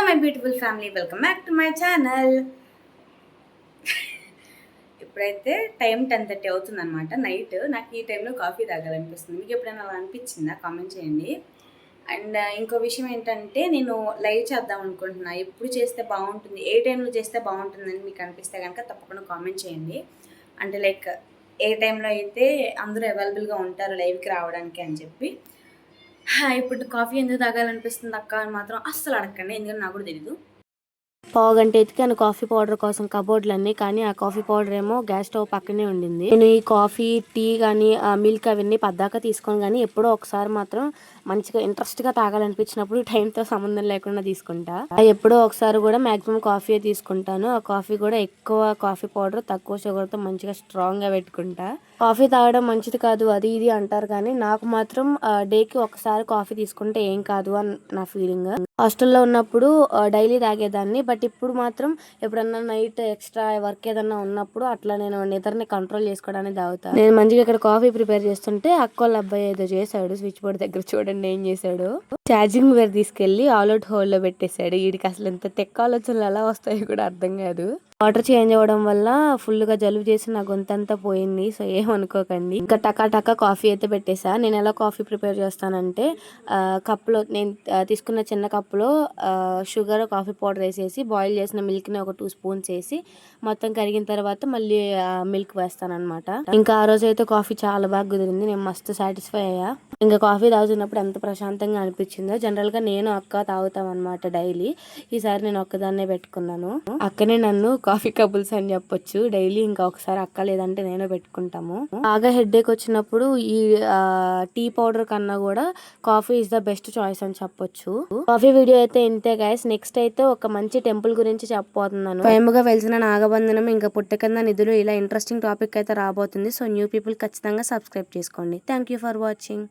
My beautiful family, welcome back to my channel. ఇప్పుడైతే time 10:30 అవుతుందన్నమాట night. నాకు ఈ టైంలో కాఫీ తాగాలనిపిస్తుంది. మీకు ఎప్పుడైనా అలా అనిపించిందా? కామెంట్ చేయండి. అండ్ ఇంకో విషయం ఏంటంటే, నేను లైవ్ చేద్దాం అనుకుంటున్నా. ఎప్పుడు చేస్తే బాగుంటుంది, ఏ టైంలో చేస్తే బాగుంటుందని మీకు అనిపిస్తే కనుక తప్పకుండా కామెంట్ చేయండి. అంటే లైక్ ఏ టైంలో అయితే అందరూ అవైలబుల్గా ఉంటారు లైవ్కి రావడానికి అని చెప్పి. ఇప్పుడు కాఫీ ఎందుకు తాగాలనిపిస్తుంది అక్క అని మాత్రం అస్సలు అడగండి, ఎందుకంటే నాకు కూడా తెలీదు. పావుగంట ఎతికాను కాఫీ పౌడర్ కోసం కబోర్డ్లన్నీ, కానీ ఆ కాఫీ పౌడర్ ఏమో గ్యాస్ స్టవ్ పక్కనే ఉండింది. నేను ఈ కాఫీ, టీ కానీ మిల్క్ అవన్నీ పద్దాక తీసుకోను, కానీ ఎప్పుడో ఒకసారి మాత్రం మంచిగా ఇంట్రెస్ట్గా తాగాలనిపించినప్పుడు టైంతో సంబంధం లేకుండా తీసుకుంటా. ఎప్పుడో ఒకసారి కూడా మాక్సిమం కాఫీ తీసుకుంటాను. ఆ కాఫీ కూడా ఎక్కువ కాఫీ పౌడర్, తక్కువ షుగర్తో మంచిగా స్ట్రాంగ్గా పెట్టుకుంటా. కాఫీ తాగడం మంచిది కాదు అది ఇది అంటారు, కానీ నాకు మాత్రం డేకి ఒకసారి కాఫీ తీసుకుంటే ఏం కాదు అని నా ఫీలింగ్. హాస్టల్లో ఉన్నప్పుడు డైలీ తాగేదాన్ని, బట్ ఇప్పుడు మాత్రం ఎప్పుడన్నా నైట్ ఎక్స్ట్రా వర్క్ ఏదన్నా ఉన్నప్పుడు అట్లా నేను నిద్రని కంట్రోల్ చేసుకోవడానికి తాగుతా. నేను మంచిగా ఇక్కడ కాఫీ ప్రిపేర్ చేస్తుంటే అక్కోళ్ళ అబ్బాయి ఏదో చేశాడు స్విచ్ బోర్డ్ దగ్గర. చూడండి ఏం చేశాడు. ఛార్జింగ్ వేర్ తీసుకెళ్లి ఆల్అౌట్ హోల్ లో పెట్టేశాడు. వీడికి అసలు ఎంత తెక్క ఆలోచనలు ఎలా వస్తాయో కూడా అర్థం కాదు. వాటర్ చేంజ్ అవ్వడం వల్ల ఫుల్ గా జలుబు చేసి నా గొంతంతా పోయింది, సో ఏమనుకోకండి. ఇంకా టకా కాఫీ అయితే పెట్టేసా. నేను ఎలా కాఫీ ప్రిపేర్ చేస్తానంటే, కప్లో నేను తీసుకున్న చిన్న కప్పులో షుగర్, కాఫీ పౌడర్ వేసేసి బాయిల్ చేసిన మిల్క్ని ఒక 2 స్పూన్స్ వేసి మొత్తం కరిగిన తర్వాత మళ్ళీ మిల్క్ వేస్తాను అనమాట. ఇంకా ఆ రోజు అయితే కాఫీ చాలా బాగా కుదిరింది. నేను మస్తు సాటిస్ఫై అయ్యా. ఇంకా కాఫీ తాగుతున్నప్పుడు ఎంత ప్రశాంతంగా అనిపించిందో. జనరల్ గా నేను అక్క తాగుతాం అనమాట డైలీ. ఈసారి నేను ఒక్కదాన్నే పెట్టుకున్నాను. అక్కనే నన్ను కాఫీ కపుల్స్ అని చెప్పొచ్చు. డైలీ ఇంకా ఒకసారి అక్క లేదంటే నేను పెట్టుకుంటాము. బాగా హెడేక్ వచ్చినప్పుడు ఈ టీ పౌడర్ కన్నా కూడా coffee is the best choice అని చెప్పొచ్చు. కాఫీ వీడియో అయితే ఇంతే గైస్. నెక్స్ట్ అయితే ఒక మంచి టెంపుల్ గురించి చెప్పబోతున్నాను. స్వయంగా వెలిసిన నాగబంధనం, ఇంకా పుట్టకంద నిధులు, ఇలా ఇంట్రెస్టింగ్ టాపిక్ అయితే రాబోతుంది. సో న్యూ పీపుల్ ఖచ్చితంగా సబ్స్క్రైబ్ చేసుకోండి. Thank you for watching.